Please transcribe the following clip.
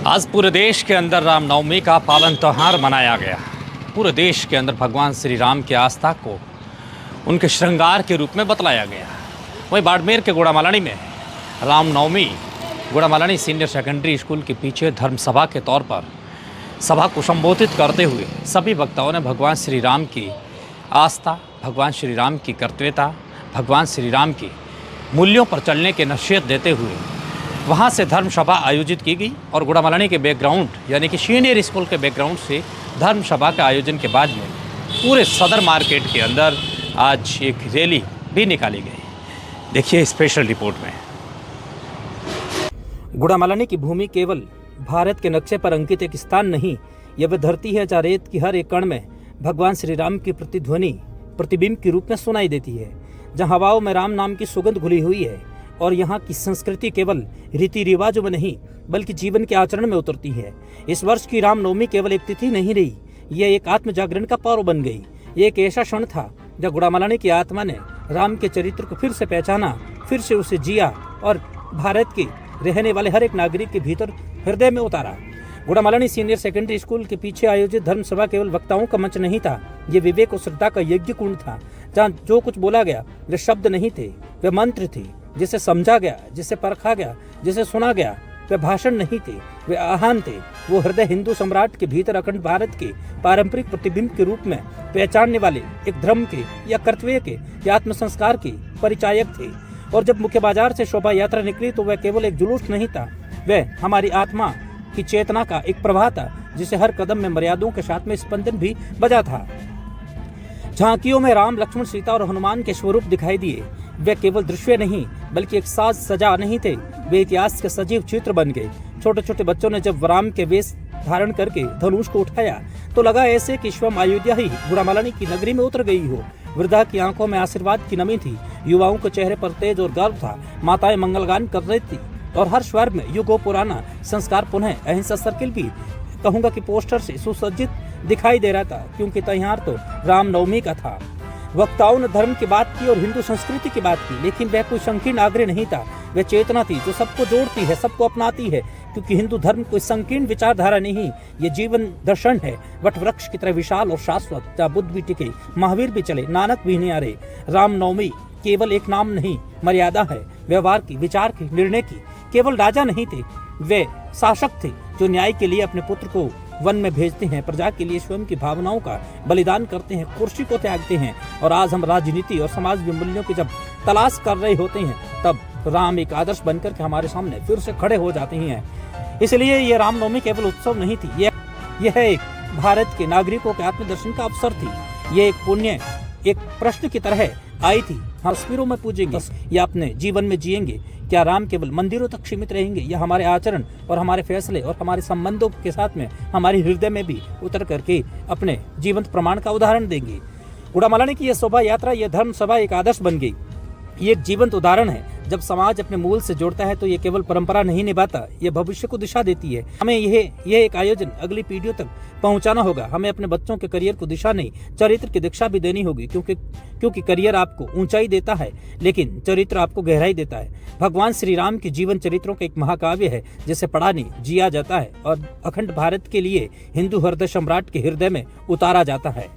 आज पूरे देश के अंदर रामनवमी का पावन त्यौहार मनाया गया। पूरे देश के अंदर भगवान श्री राम की आस्था को उनके श्रृंगार के रूप में बतलाया गया। वहीं बाड़मेर के गुड़ामालानी में Ramnavami Gudamalani senior secondary school के पीछे धर्म सभा के तौर पर सभा को संबोधित करते हुए सभी वक्ताओं ने भगवान श्री राम की आस्था, भगवान श्री राम की कर्तव्यता, भगवान श्री राम की मूल्यों पर चलने के नसीहत देते हुए वहाँ से धर्म सभा आयोजित की गई। और गुड़ामालानी के बैकग्राउंड यानी कि सीनियर स्कूल के बैकग्राउंड से धर्म सभा के आयोजन के बाद में पूरे सदर मार्केट के अंदर आज एक रैली भी निकाली गई। देखिए स्पेशल रिपोर्ट में। गुड़ामालानी की भूमि केवल भारत के नक्शे पर अंकित एक स्थान नहीं, यह वह धरती है जहाँ रेत की हर एक कण में भगवान श्री राम की प्रतिध्वनि प्रतिबिंब के रूप में सुनाई देती है, जहाँ हवाओं में राम नाम की सुगंध घुली हुई है। और यहाँ की संस्कृति केवल रीति रिवाजों में नहीं बल्कि जीवन के आचरण में उतरती है। इस वर्ष की रामनवमी केवल एक तिथि नहीं रही, यह एक आत्म जागरण का पर्व बन गई। ये एक ऐसा क्षण था जब गुड़ामालानी की आत्मा ने राम के चरित्र को फिर से पहचाना, फिर से उसे जिया और भारत के रहने वाले हर एक नागरिक के भीतर हृदय में उतारा। गुड़ामालानी सीनियर सेकेंडरी स्कूल के पीछे आयोजित धर्म सभा केवल वक्ताओं का मंच नहीं था, ये विवेक और श्रद्धा का यज्ञ कुंड था, जहाँ जो कुछ बोला गया वे शब्द नहीं थे, वे मंत्र थे। जिसे समझा गया, जिसे परखा गया, जिसे सुना गया, वे भाषण नहीं थे, वे आह्वान थे। वो हृदय हिंदू सम्राट के भीतर अखंड भारत के पारंपरिक प्रतिबिंब के रूप में पहचानने वाले एक धर्म के या कर्तव्य के या आत्म संस्कार के परिचायक थे। और जब मुख्य बाजार से शोभा यात्रा निकली तो वह केवल एक जुलूस नहीं था, वह हमारी आत्मा की चेतना का एक प्रवाह था, जिसे हर कदम में मर्यादाओं के साथ में स्पंदन भी बजा था। झांकियों में राम, लक्ष्मण, सीता और हनुमान के स्वरूप दिखाई दिए। वे केवल दृश्य नहीं बल्कि एक साज सजा नहीं थे, वे इतिहास के सजीव चित्र बन गए। छोटे छोटे बच्चों ने जब राम के वेश धारण करके धनुष को उठाया तो लगा ऐसे कि स्वयं अयोध्या ही गुड़ामालानी की नगरी में उतर गई हो। वृद्धा की आंखों में आशीर्वाद की नमी थी, युवाओं के चेहरे पर तेज और गर्व था, माताएं मंगलगान कर रही थी और हर स्वर में युगों पुराना संस्कार पुनः अहिंसा सर्किल भी कहूंगा कि पोस्टर से सुसज्जित दिखाई दे रहा था, क्योंकि त्यौहार तो रामनवमी का था। वक्ताओं ने धर्म की बात की और हिंदू संस्कृति की बात की, लेकिन वह कोई संकीर्ण आग्रह नहीं था, वह चेतना थी जो सबको जोड़ती है, सबको अपनाती है। क्योंकि हिंदू धर्म कोई संकीर्ण विचारधारा नहीं, ये जीवन दर्शन है, वट वृक्ष की तरह विशाल और शाश्वत, जहाँ बुद्ध भी टिके, महावीर भी चले, नानक भी नहीं आ रहे। रामनवमी केवल एक नाम नहीं, मर्यादा है, व्यवहार की, विचार की, निर्णय की। केवल राजा नहीं थे, वे शासक थे जो न्याय के लिए अपने पुत्र को वन में भेजते हैं, प्रजा के लिए स्वयं की भावनाओं का बलिदान करते हैं, कुर्सी को त्यागते हैं। और आज हम राजनीति और समाज के मूल्यों की जब तलाश कर रहे होते हैं, तब राम एक आदर्श बनकर के हमारे सामने फिर से खड़े हो जाते हैं। इसलिए ये रामनवमी केवल उत्सव नहीं थी, यह एक भारत के नागरिकों के आत्मदर्शन का अवसर थी। ये एक पुण्य एक प्रश्न की तरह आई थी, हम तस्वीरों में पूजेंगे या अपने जीवन में जिएंगे? क्या राम केवल मंदिरों तक सीमित रहेंगे या हमारे आचरण और हमारे फैसले और हमारे संबंधों के साथ में हमारे हृदय में भी उतर करके अपने जीवंत प्रमाण का उदाहरण देंगे? गुड़ामालानी की यह शोभा यात्रा, यह धर्म सभा एक आदर्श बन गई। ये एक जीवंत उदाहरण है। जब समाज अपने मूल से जुड़ता है तो ये केवल परंपरा नहीं निभाता, ये भविष्य को दिशा देती है। हमें यह एक आयोजन अगली पीढ़ियों तक पहुंचाना होगा। हमें अपने बच्चों के करियर को दिशा नहीं, चरित्र की दीक्षा भी देनी होगी, क्योंकि करियर आपको ऊंचाई देता है लेकिन चरित्र आपको गहराई देता है। भगवान श्री राम के जीवन चरित्रों का एक महाकाव्य है जिसे पढ़ा नहीं, जिया जाता है और अखंड भारत के लिए हिंदू हृदय सम्राट के हृदय में उतारा जाता है।